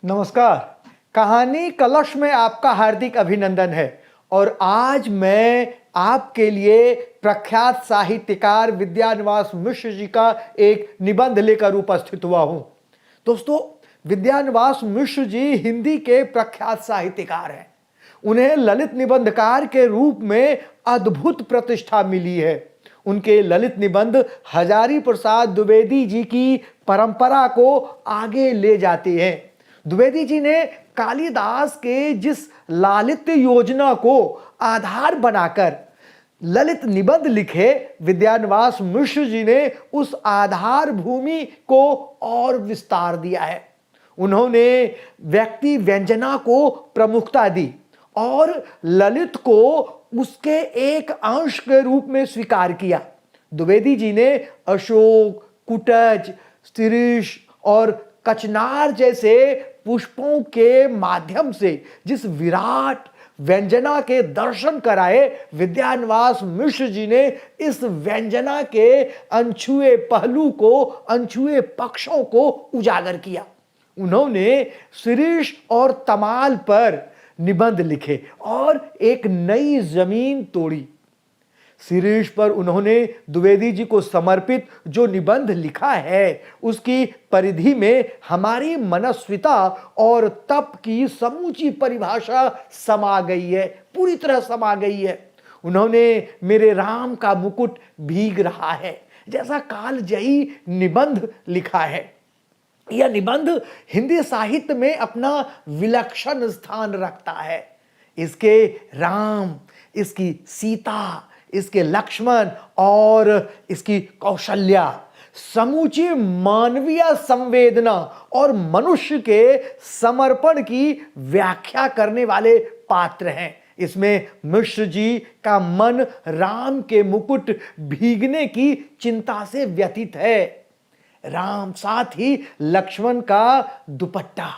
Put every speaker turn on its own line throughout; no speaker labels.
नमस्कार। कहानी कलश में आपका हार्दिक अभिनंदन है और आज मैं आपके लिए प्रख्यात साहित्यकार विद्यानिवास मिश्र जी का एक निबंध लेकर उपस्थित हुआ हूं। दोस्तों, विद्यानिवास मिश्र जी हिंदी के प्रख्यात साहित्यकार हैं। उन्हें ललित निबंधकार के रूप में अद्भुत प्रतिष्ठा मिली है। उनके ललित निबंध हजारी प्रसाद द्विवेदी जी की परंपरा को आगे ले जाते हैं। द्विवेदी जी ने कालिदास के जिस लालित्य योजना को आधार बनाकर ललित निबंध लिखे, विद्यानिवास मिश्र जी ने उस आधार भूमि को और विस्तार दिया है। उन्होंने व्यक्ति व्यंजना को प्रमुखता दी और ललित को उसके एक अंश के रूप में स्वीकार किया। द्विवेदी जी ने अशोक, कुटज, शिरीष और कचनार जैसे पुष्पों के माध्यम से जिस विराट व्यंजना के दर्शन कराए, विद्यानिवास मिश्र जी ने इस व्यंजना के अनछुए पहलू को, अनछुए पक्षों को उजागर किया। उन्होंने शिरीष और तमाल पर निबंध लिखे और एक नई जमीन तोड़ी। शिरीष पर उन्होंने द्विवेदी जी को समर्पित जो निबंध लिखा है, उसकी परिधि में हमारी मनस्विता और तप की समूची परिभाषा समा गई है, पूरी तरह समा गई है। उन्होंने मेरे राम का मुकुट भीग रहा है जैसा कालजयी निबंध लिखा है। यह निबंध हिंदी साहित्य में अपना विलक्षण स्थान रखता है। इसके राम, इसकी सीता, इसके लक्ष्मण और इसकी कौशल्या समूची मानवीय संवेदना और मनुष्य के समर्पण की व्याख्या करने वाले पात्र हैं। इसमें मिश्र जी का मन राम के मुकुट भीगने की चिंता से व्यथित है। राम, साथ ही लक्ष्मण का दुपट्टा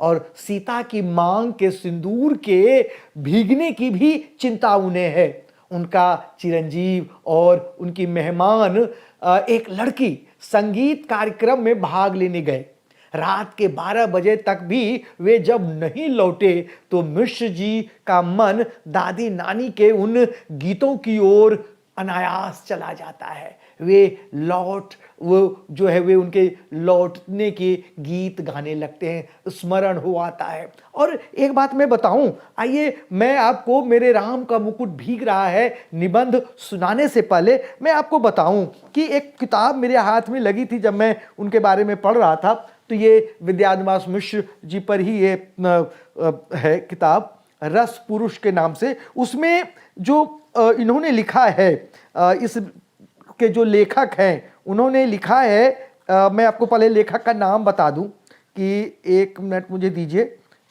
और सीता की मांग के सिंदूर के भीगने की भी चिंता उन्हें है। उनका चिरंजीव और उनकी मेहमान एक लड़की संगीत कार्यक्रम में भाग लेने गए। रात के 12 बजे तक भी वे जब नहीं लौटे तो मिश्र जी का मन दादी नानी के उन गीतों की ओर अनायास चला जाता है। वे उनके लौटने के गीत गाने लगते हैं, स्मरण हो आता है। और एक बात मैं बताऊं, आइए मैं आपको मेरे राम का मुकुट भीग रहा है निबंध सुनाने से पहले मैं आपको बताऊं कि एक किताब मेरे हाथ में लगी थी जब मैं उनके बारे में पढ़ रहा था। तो ये विद्यानिवास मिश्र जी पर ही ये है किताब, रस पुरुष के नाम से। उसमें जो इन्होंने लिखा है, इस के जो लेखक हैं उन्होंने लिखा है, मैं आपको पहले लेखक का नाम बता दूं कि एक मिनट मुझे दीजिए।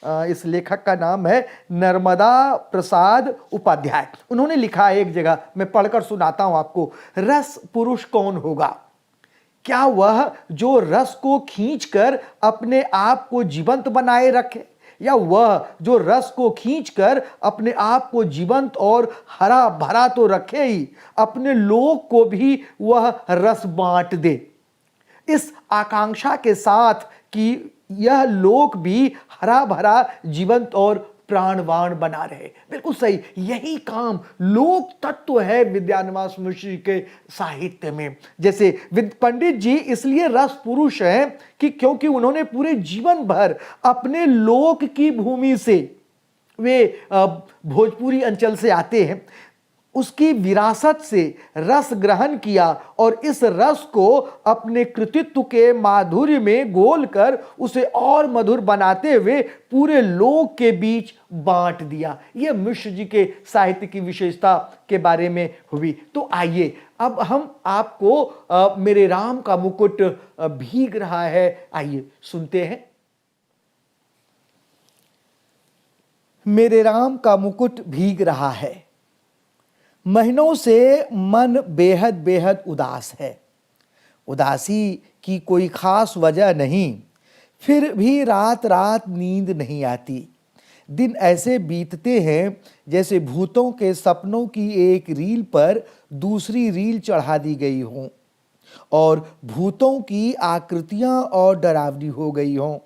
इस लेखक का नाम है नर्मदा प्रसाद उपाध्याय। उन्होंने लिखा है एक जगह, मैं पढ़कर सुनाता हूं आपको। रस पुरुष कौन होगा? क्या वह जो रस को खींचकर अपने आप को जीवंत बनाए रखे, या वह जो रस को खींचकर अपने आप को जीवंत और हरा भरा तो रखे ही, अपने लोक को भी वह रस बांट दे, इस आकांक्षा के साथ कि यह लोक भी हरा भरा, जीवंत और प्राणवान बना रहे। बिल्कुल सही, यही काम लोक तत्व है विद्यानिवास मिश्र के साहित्य में। जैसे पंडित जी इसलिए रस पुरुष हैं कि क्योंकि उन्होंने पूरे जीवन भर अपने लोक की भूमि से, वे भोजपुरी अंचल से आते हैं, उसकी विरासत से रस ग्रहण किया और इस रस को अपने कृतित्व के माधुर्य में घोलकर उसे और मधुर बनाते हुए पूरे लोक के बीच बांट दिया। यह मिश्र जी के साहित्य की विशेषता के बारे में हुई। तो आइए अब हम आपको मेरे राम का मुकुट भीग रहा है, आइए सुनते हैं। मेरे राम का मुकुट भीग रहा है, महीनों से मन बेहद बेहद उदास है। उदासी की कोई खास वजह नहीं, फिर भी रात रात नींद नहीं आती। दिन ऐसे बीतते हैं जैसे भूतों के सपनों की एक रील पर दूसरी रील चढ़ा दी गई हो और भूतों की आकृतियां और डरावनी हो गई हों।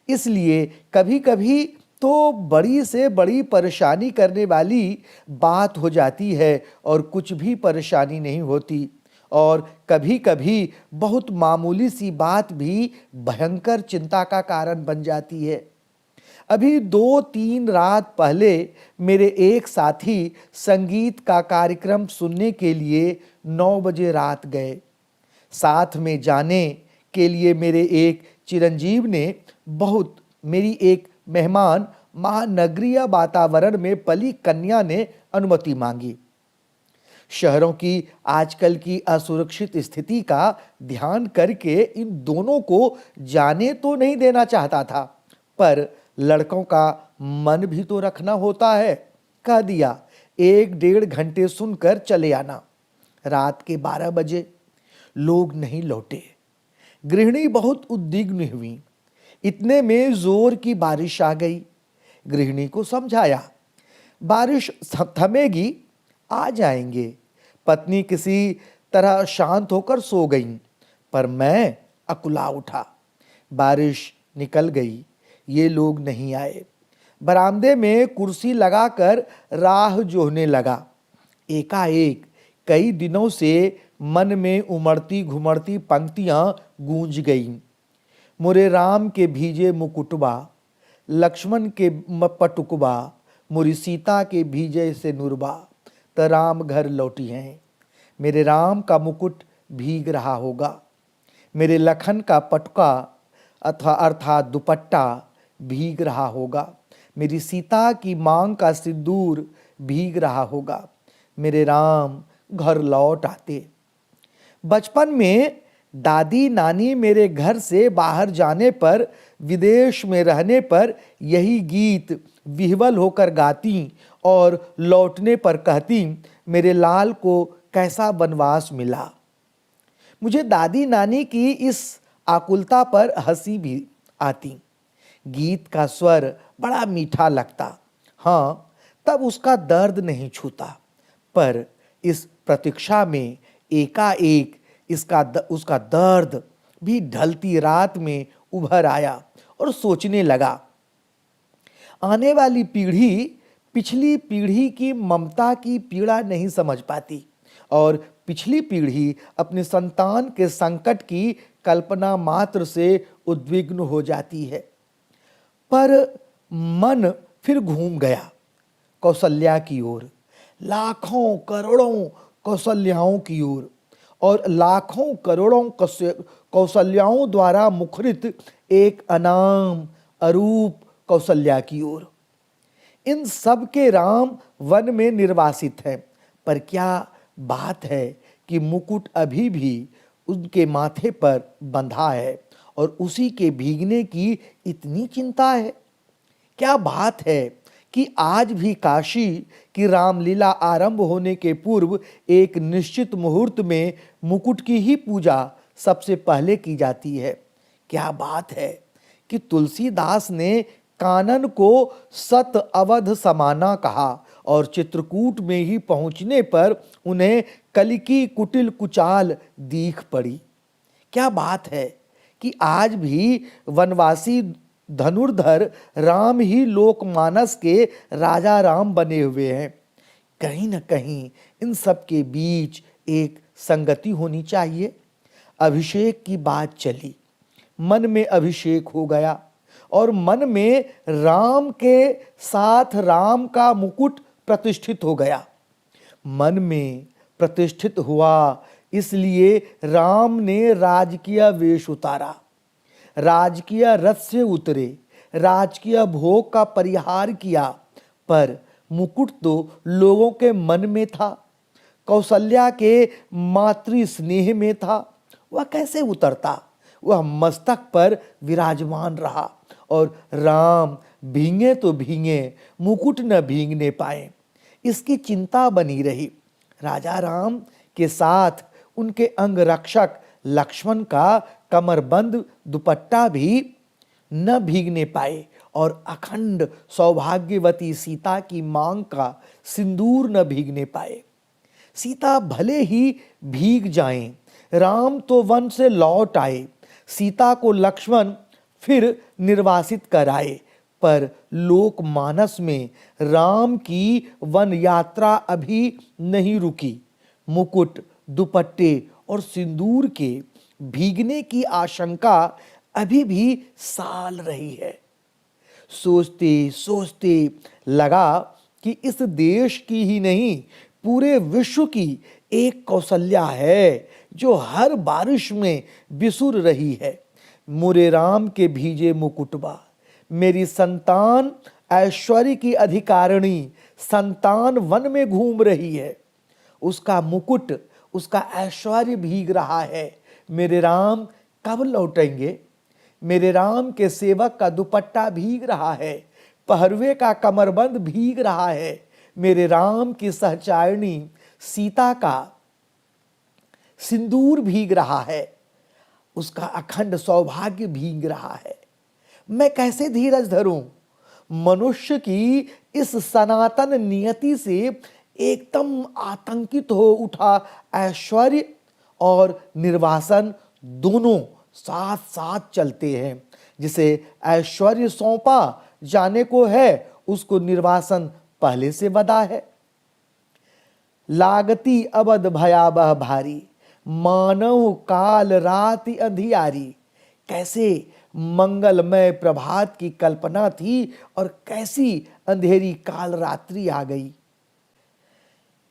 इसलिए कभी कभी तो बड़ी से बड़ी परेशानी करने वाली बात हो जाती है और कुछ भी परेशानी नहीं होती, और कभी कभी बहुत मामूली सी बात भी भयंकर चिंता का कारण बन जाती है। अभी 2-3 रात पहले मेरे एक साथी संगीत का कार्यक्रम सुनने के लिए 9 बजे रात गए। साथ में जाने के लिए मेरे एक चिरंजीव ने बहुत मेरी एक मेहमान महानगरीय वातावरण में पली कन्या ने अनुमति मांगी। शहरों की आजकल की असुरक्षित स्थिति का ध्यान करके इन दोनों को जाने तो नहीं देना चाहता था, पर लड़कों का मन भी तो रखना होता है। कह दिया 1-1.5 घंटे सुनकर चले आना। रात के 12 बजे लोग नहीं लौटे। गृहिणी बहुत उद्विग्न हुई। इतने में जोर की बारिश आ गई। गृहिणी को समझाया, बारिश थमेगी, आ जाएंगे। पत्नी किसी तरह शांत होकर सो गई, पर मैं अकुला उठा। बारिश निकल गई, ये लोग नहीं आए। बरामदे में कुर्सी लगाकर राह जोहने लगा। एकाएक कई दिनों से मन में उमड़ती घुमड़ती पंक्तियां गूंज गईं। मुरे राम के भीजे मुकुटबा, लक्ष्मण के पटुकबा, मुरी सीता के भीजे से नुरबा, त राम घर लौटी हैं। मेरे राम का मुकुट भीग रहा होगा, मेरे लखन का पटुका अर्थात दुपट्टा भीग रहा होगा, मेरी सीता की मांग का सिंदूर भीग रहा होगा। मेरे राम घर लौट आते। बचपन में दादी नानी मेरे घर से बाहर जाने पर, विदेश में रहने पर यही गीत विह्वल होकर गाती और लौटने पर कहती, मेरे लाल को कैसा वनवास मिला। मुझे दादी नानी की इस आकुलता पर हंसी भी आती। गीत का स्वर बड़ा मीठा लगता, हाँ, तब उसका दर्द नहीं छूता, पर इस प्रतीक्षा में एकाएक उसका दर्द भी ढलती रात में उभर आया और सोचने लगा, आने वाली पीढ़ी पिछली पीढ़ी की ममता की पीड़ा नहीं समझ पाती, और पिछली पीढ़ी अपने संतान के संकट की कल्पना मात्र से उद्विग्न हो जाती है। पर मन फिर घूम गया कौशल्या की ओर, लाखों करोड़ों कौशल्याओं की ओर, और लाखों करोड़ों कौशल्याओं द्वारा मुखरित एक अनाम अरूप कौशल्या की ओर। इन सब के राम वन में निर्वासित हैं, पर क्या बात है कि मुकुट अभी भी उनके माथे पर बंधा है और उसी के भीगने की इतनी चिंता है। क्या बात है कि आज भी काशी की रामलीला आरंभ होने के पूर्व एक निश्चित मुहूर्त में मुकुट की ही पूजा सबसे पहले की जाती है। क्या बात है कि तुलसीदास ने कानन को सत अवध समाना कहा और चित्रकूट में ही पहुंचने पर उन्हें कलिकी कुटिल कुचाल दीख पड़ी। क्या बात है कि आज भी वनवासी धनुर्धर राम ही लोकमानस के राजा राम बने हुए हैं। कहीं न कहीं इन सब के बीच एक संगति होनी चाहिए। अभिषेक की बात चली, मन में अभिषेक हो गया और मन में राम के साथ राम का मुकुट प्रतिष्ठित हो गया। मन में प्रतिष्ठित हुआ, इसलिए राम ने राजकीय वेश उतारा, राजकीय रथ से उतरे, राजकीय भोग का परिहार किया, पर मुकुट तो लोगों के मन में था, कौशल्या के मातृ स्नेह में था। वह कैसे उतरता? वह मस्तक पर विराजमान रहा और राम भींगे तो भींगे, मुकुट न भींगने पाए, इसकी चिंता बनी रही। राजा राम के साथ उनके अंगरक्षक लक्ष्मण का कमरबंद दुपट्टा भी न भीगने पाए और अखंड सौभाग्यवती सीता की मांग का सिंदूर न भीगने पाए। सीता भले ही भीग जाएं, राम तो वन से लौट आए। सीता को लक्ष्मण फिर निर्वासित कराए। पर लोकमानस में राम की वन यात्रा अभी नहीं रुकी। मुकुट, दुपट्टे और सिंदूर के भीगने की आशंका अभी भी साल रही है। सोचते सोचते लगा कि इस देश की ही नहीं, पूरे विश्व की एक कौशल्या है जो हर बारिश में बिसुर रही है। मुरे राम के भीजे मुकुटबा, मेरी संतान ऐश्वर्य की अधिकारिणी संतान वन में घूम रही है। उसका मुकुट, उसका ऐश्वर्य भीग रहा है। मेरे राम कब लौटेंगे? मेरे राम के सेवक का दुपट्टा भीग रहा है, पहरवे का कमरबंद भीग रहा है। मेरे राम की सहचारिणी सीता का सिंदूर भीग रहा है, उसका अखंड सौभाग्य भीग रहा है। मैं कैसे धीरज धरूं? मनुष्य की इस सनातन नियति से एकदम आतंकित हो उठा। ऐश्वर्य और निर्वासन दोनों साथ साथ चलते हैं। जिसे ऐश्वर्य सौंपा जाने को है, उसको निर्वासन पहले से बदा है। लागती अबद भयावह भारी, मानव काल राति अंधियारी। कैसे मंगलमय प्रभात की कल्पना थी और कैसी अंधेरी काल रात्रि आ गई।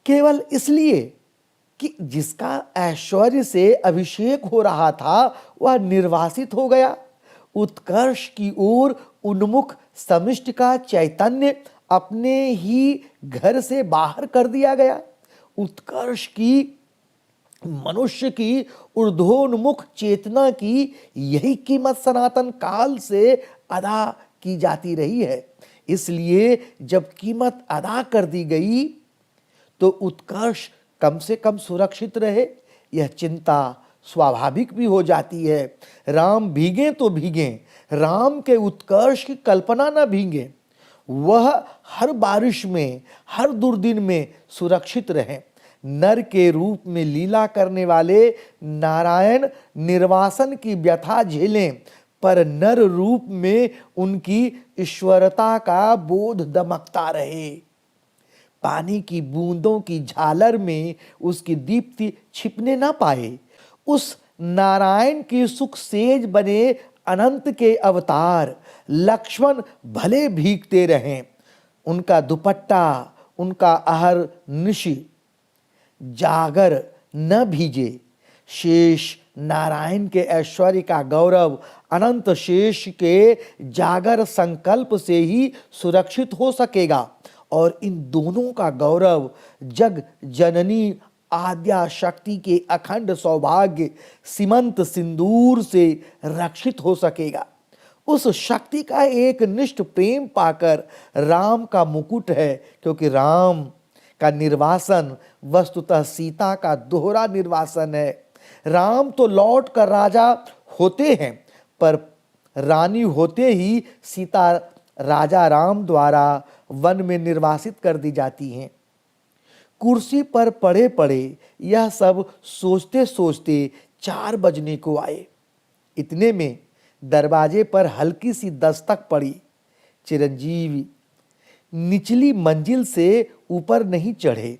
केवल इसलिए कि जिसका ऐश्वर्य से अभिषेक हो रहा था वह निर्वासित हो गया। उत्कर्ष की ओर उन्मुख समिष्ट का चैतन्य अपने ही घर से बाहर कर दिया गया। उत्कर्ष की, मनुष्य की ऊर्ध्वोन्मुख चेतना की यही कीमत सनातन काल से अदा की जाती रही है। इसलिए जब कीमत अदा कर दी गई तो उत्कर्ष कम से कम सुरक्षित रहे, यह चिंता स्वाभाविक भी हो जाती है। राम भीगे तो भीगे, राम के उत्कर्ष की कल्पना न भीगे। वह हर बारिश में, हर दुर्दिन में सुरक्षित रहे। नर के रूप में लीला करने वाले नारायण निर्वासन की व्यथा झेलें, पर नर रूप में उनकी ईश्वरता का बोध दमकता रहे। पानी की बूंदों की झालर में उसकी दीप्ति छिपने ना पाए। उस नारायण की सुख सेज बने अनंत के अवतार लक्ष्मण भले भीगते रहें, उनका दुपट्टा, उनका आहर निशि जागर न भीजे। शेष नारायण के ऐश्वर्य का गौरव अनंत शेष के जागर संकल्प से ही सुरक्षित हो सकेगा। और इन दोनों का गौरव जग जननी आद्या शक्ति के अखंड सौभाग्य सीमंत सिंदूर से रक्षित हो सकेगा। उस शक्ति का एक निष्ठ प्रेम पाकर राम का मुकुट है, क्योंकि राम का निर्वासन वस्तुतः सीता का दोहरा निर्वासन है। राम तो लौट कर राजा होते हैं, पर रानी होते ही सीता राजा राम द्वारा वन में निर्वासित कर दी जाती हैं। कुर्सी पर पड़े पड़े यह सब सोचते सोचते 4 बजने को आए। इतने में दरवाजे पर हल्की सी दस्तक पड़ी। चिरंजीवी निचली मंजिल से ऊपर नहीं चढ़े।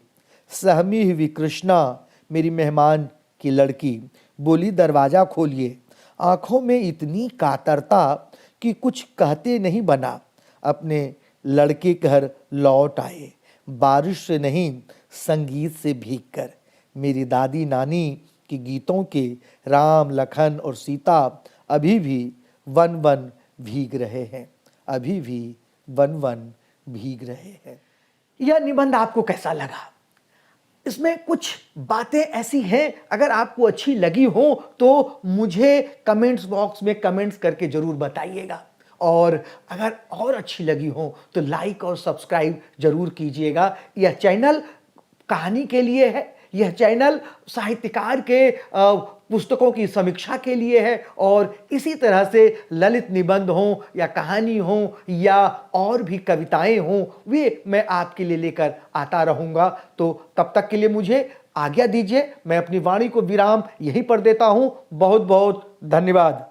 सहमी हुई कृष्णा, मेरी मेहमान की लड़की, बोली, दरवाजा खोलिए। आंखों में इतनी कातरता कि कुछ कहते नहीं बना। अपने लड़के घर लौट आए, बारिश से नहीं संगीत से भीगकर। मेरी दादी नानी के गीतों के राम, लखन और सीता अभी भी वन वन भीग रहे हैं, अभी भी वन वन भीग रहे हैं। यह निबंध आपको कैसा लगा? इसमें कुछ बातें ऐसी हैं, अगर आपको अच्छी लगी हो तो मुझे कमेंट्स बॉक्स में कमेंट्स करके जरूर बताइएगा। और अगर और अच्छी लगी हो तो लाइक और सब्सक्राइब जरूर कीजिएगा। यह चैनल कहानी के लिए है, यह चैनल साहित्यकार के पुस्तकों की समीक्षा के लिए है, और इसी तरह से ललित निबंध हों या कहानी हो या और भी कविताएं हों, वे मैं आपके लिए लेकर आता रहूँगा। तो तब तक के लिए मुझे आज्ञा दीजिए। मैं अपनी वाणी को विराम यहीं पर देता हूँ। बहुत बहुत धन्यवाद।